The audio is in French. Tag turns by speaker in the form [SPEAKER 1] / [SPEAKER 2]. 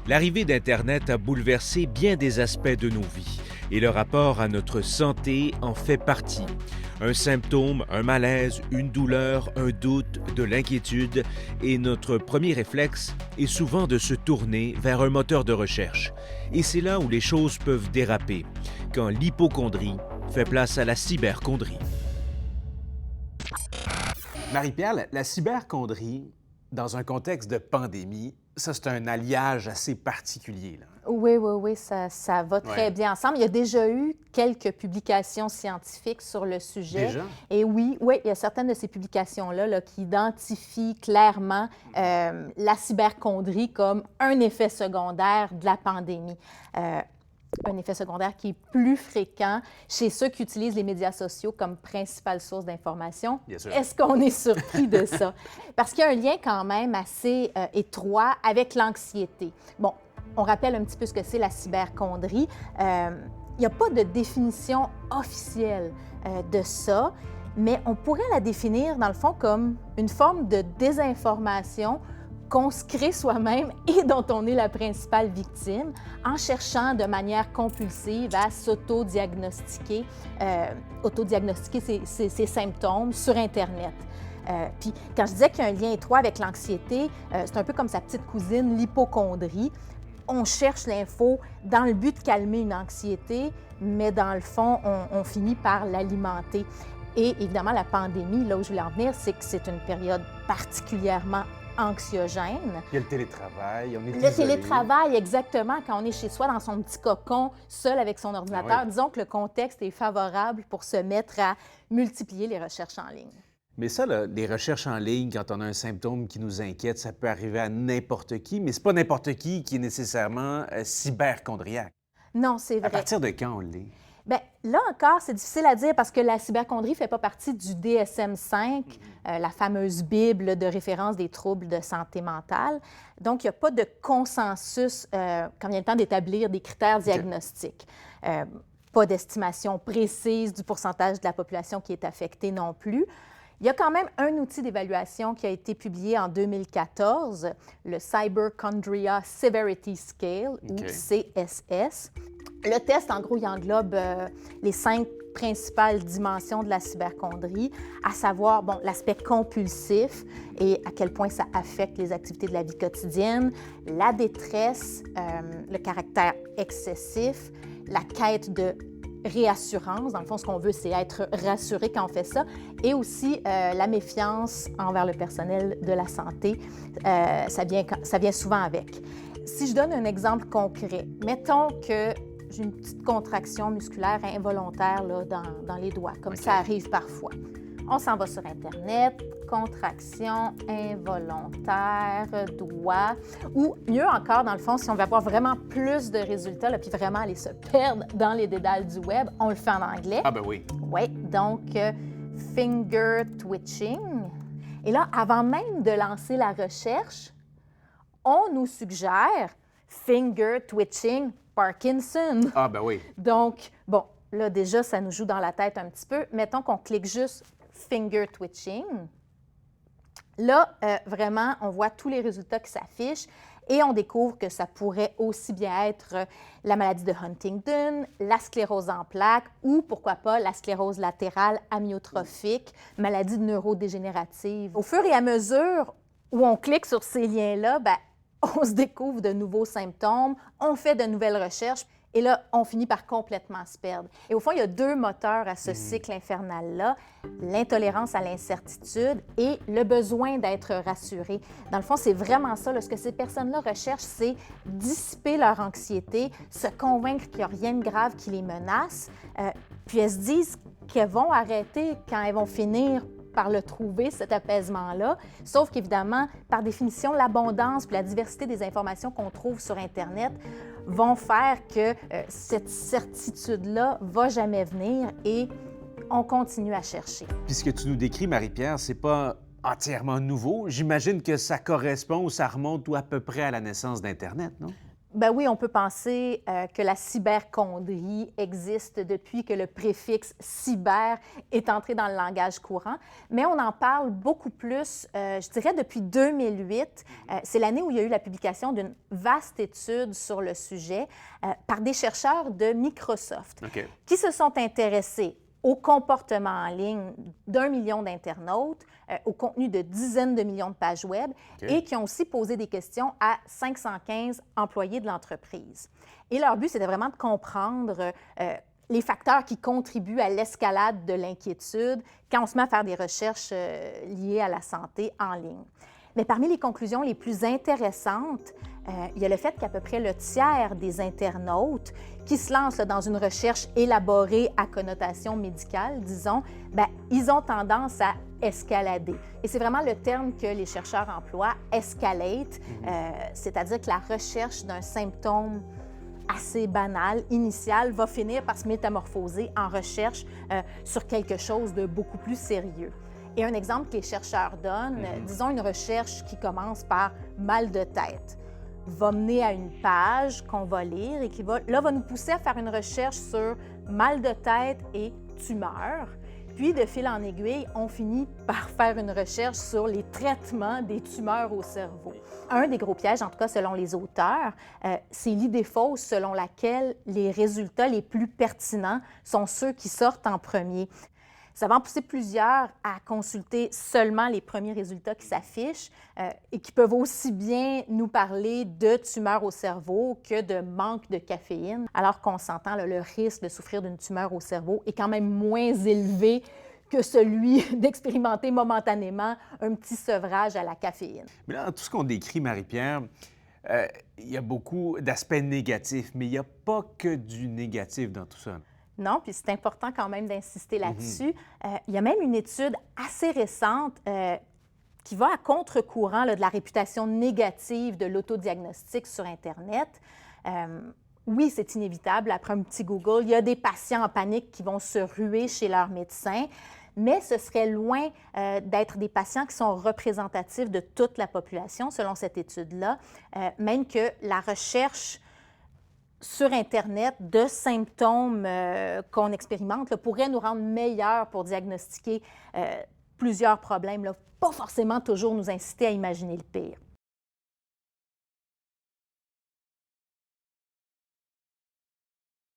[SPEAKER 1] L'arrivée d'Internet a bouleversé bien des aspects de nos vies et le rapport à notre santé en fait partie. Un symptôme, un malaise, une douleur, un doute, de l'inquiétude et notre premier réflexe est souvent de se tourner vers un moteur de recherche. Et c'est là où les choses peuvent déraper, quand l'hypocondrie fait place à la cyberchondrie.
[SPEAKER 2] Marie-Pierre, la cyberchondrie, dans un contexte de pandémie, ça, c'est un alliage assez particulier, là.
[SPEAKER 3] Oui, ça va très
[SPEAKER 2] Ouais.
[SPEAKER 3] bien ensemble. Il y a déjà eu quelques publications scientifiques sur le sujet.
[SPEAKER 2] Déjà?
[SPEAKER 3] Et oui, il y a certaines de ces publications-là là, qui identifient clairement la cyberchondrie comme un effet secondaire de la pandémie. Un effet secondaire qui est plus fréquent chez ceux qui utilisent les médias sociaux comme principale source d'information.
[SPEAKER 2] Bien sûr.
[SPEAKER 3] Est-ce qu'on est surpris de ça? Parce qu'il y a un lien quand même assez étroit avec l'anxiété. Bon, on rappelle un petit peu ce que c'est la cyberchondrie. Il n'y a pas de définition officielle de ça, mais on pourrait la définir, dans le fond, comme une forme de désinformation qu'on se crée soi-même et dont on est la principale victime en cherchant de manière compulsive à s'auto-diagnostiquer ses symptômes sur Internet. Puis quand je disais qu'il y a un lien étroit avec l'anxiété, c'est un peu comme sa petite cousine, l'hypocondrie. On cherche l'info dans le but de calmer une anxiété, mais dans le fond, on finit par l'alimenter. Et évidemment, la pandémie, là où je voulais en venir, c'est que c'est une période particulièrement anxiogène.
[SPEAKER 2] Il y a le télétravail, on est
[SPEAKER 3] Le
[SPEAKER 2] isolé.
[SPEAKER 3] télétravail, exactement, quand on est chez soi dans son petit cocon, seul avec son ordinateur,
[SPEAKER 2] oui.
[SPEAKER 3] disons que le contexte est favorable pour se mettre à multiplier les recherches en ligne.
[SPEAKER 2] Mais ça, là, les recherches en ligne, quand on a un symptôme qui nous inquiète, ça peut arriver à n'importe qui, mais c'est pas n'importe qui est nécessairement cyberchondriaque.
[SPEAKER 3] Non, c'est
[SPEAKER 2] À
[SPEAKER 3] vrai.
[SPEAKER 2] partir de quand on l'est?
[SPEAKER 3] Bien, là encore, c'est difficile à dire parce que la cyberchondrie ne fait pas partie du DSM-5, la fameuse Bible de référence des troubles de santé mentale. Donc, il n'y a pas de consensus quand vient le temps d'établir des critères diagnostiques. Pas d'estimation précise du pourcentage de la population qui est affectée non plus. Il y a quand même un outil d'évaluation qui a été publié en 2014, le Cyberchondria Severity Scale, ou CSS. Le test, en gros, il englobe les 5 principales dimensions de la cyberchondrie, à savoir l'aspect compulsif et à quel point ça affecte les activités de la vie quotidienne, la détresse, le caractère excessif, la quête de réassurance. Dans le fond, ce qu'on veut, c'est être rassuré quand on fait ça. Et aussi la méfiance envers le personnel de la santé. Ça vient souvent avec. Si je donne un exemple concret, mettons que j'ai une petite contraction musculaire involontaire là, dans les doigts, comme ça arrive parfois. On s'en va sur Internet, contraction involontaire, doigt, ou mieux encore, dans le fond, si on veut avoir vraiment plus de résultats, là, puis vraiment aller se perdre dans les dédales du web, on le fait en anglais.
[SPEAKER 2] Ah ben oui.
[SPEAKER 3] Oui, donc finger twitching. Et là, avant même de lancer la recherche, on nous suggère finger twitching Parkinson.
[SPEAKER 2] Ah ben oui.
[SPEAKER 3] Donc, là, déjà, ça nous joue dans la tête un petit peu. Mettons qu'on clique juste finger twitching. Là, vraiment, on voit tous les résultats qui s'affichent et on découvre que ça pourrait aussi bien être la maladie de Huntington, la sclérose en plaques ou, pourquoi pas, la sclérose latérale amyotrophique, maladie neurodégénérative. Au fur et à mesure où on clique sur ces liens-là, on se découvre de nouveaux symptômes, on fait de nouvelles recherches et là, on finit par complètement se perdre. Et au fond, il y a 2 moteurs à ce cycle infernal-là, l'intolérance à l'incertitude et le besoin d'être rassuré. Dans le fond, c'est vraiment ça. Là, ce que ces personnes-là recherchent, c'est dissiper leur anxiété, se convaincre qu'il n'y a rien de grave qui les menace, puis elles se disent qu'elles vont arrêter quand elles vont finir par le trouver, cet apaisement-là. Sauf qu'évidemment, par définition, l'abondance puis la diversité des informations qu'on trouve sur Internet vont faire que cette certitude-là va jamais venir et on continue à chercher.
[SPEAKER 2] Puis ce que tu nous décris, Marie-Pierre, c'est pas entièrement nouveau. J'imagine que ça correspond ou ça remonte tout à peu près à la naissance d'Internet, non?
[SPEAKER 3] Ben oui, on peut penser que la cyberchondrie existe depuis que le préfixe cyber est entré dans le langage courant, mais on en parle beaucoup plus, je dirais, depuis 2008. C'est l'année où il y a eu la publication d'une vaste étude sur le sujet par des chercheurs de Microsoft qui se sont intéressés au comportement en ligne d'1 million d'internautes, au contenu de dizaines de millions de pages web et qui ont aussi posé des questions à 515 employés de l'entreprise. Et leur but, c'était vraiment de comprendre les facteurs qui contribuent à l'escalade de l'inquiétude quand on se met à faire des recherches liées à la santé en ligne. Mais parmi les conclusions les plus intéressantes, il y a le fait qu'à peu près le tiers des internautes qui se lancent dans une recherche élaborée à connotation médicale, disons, bien, ils ont tendance à escalader. Et c'est vraiment le terme que les chercheurs emploient, escalate, c'est-à-dire que la recherche d'un symptôme assez banal, initial, va finir par se métamorphoser en recherche sur quelque chose de beaucoup plus sérieux. Et un exemple que les chercheurs donnent, disons une recherche qui commence par mal de tête, va mener à une page qu'on va lire et qui va nous pousser à faire une recherche sur mal de tête et tumeur. Puis, de fil en aiguille, on finit par faire une recherche sur les traitements des tumeurs au cerveau. Un des gros pièges, en tout cas selon les auteurs, c'est l'idée fausse selon laquelle les résultats les plus pertinents sont ceux qui sortent en premier. Ça va en pousser plusieurs à consulter seulement les premiers résultats qui s'affichent et qui peuvent aussi bien nous parler de tumeurs au cerveau que de manque de caféine, alors qu'on s'entend, le risque de souffrir d'une tumeur au cerveau est quand même moins élevé que celui d'expérimenter momentanément un petit sevrage à la caféine.
[SPEAKER 2] Mais là, dans tout ce qu'on décrit, Marie-Pierre, il y a beaucoup d'aspects négatifs, mais il n'y a pas que du négatif dans tout ça.
[SPEAKER 3] Non, puis c'est important quand même d'insister là-dessus. Il y a même une étude assez récente qui va à contre-courant de la réputation négative de l'autodiagnostic sur Internet. Oui, c'est inévitable. Après un petit Google, il y a des patients en panique qui vont se ruer chez leur médecin, mais ce serait loin d'être des patients qui sont représentatifs de toute la population, selon cette étude-là, même que la recherche sur Internet de symptômes qu'on expérimente pourrait nous rendre meilleurs pour diagnostiquer plusieurs problèmes, pas forcément toujours nous inciter à imaginer le pire.